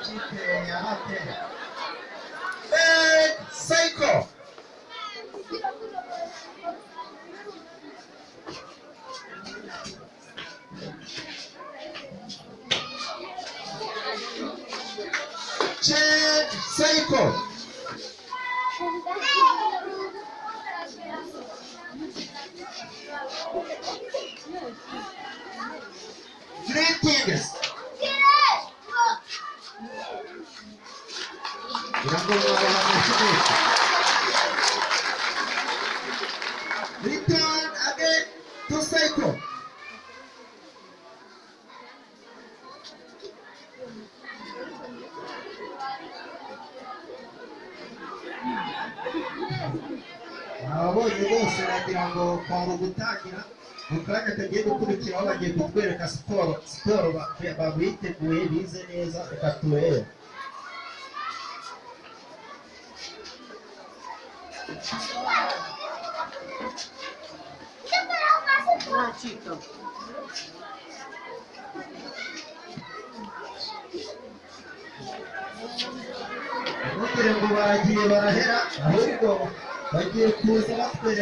ikipe ya APR. Psycho Psycho Three Tigers. Return again to Psycho. Abonye bose nagira ngo kwanga gutangira mu kanya kagiye gukurikiraho bagiye kutwereka siporo babiteguye bize neza reka turebe. Ntugire ngo baragiye barahera ahubwo bagiye kuza batwereka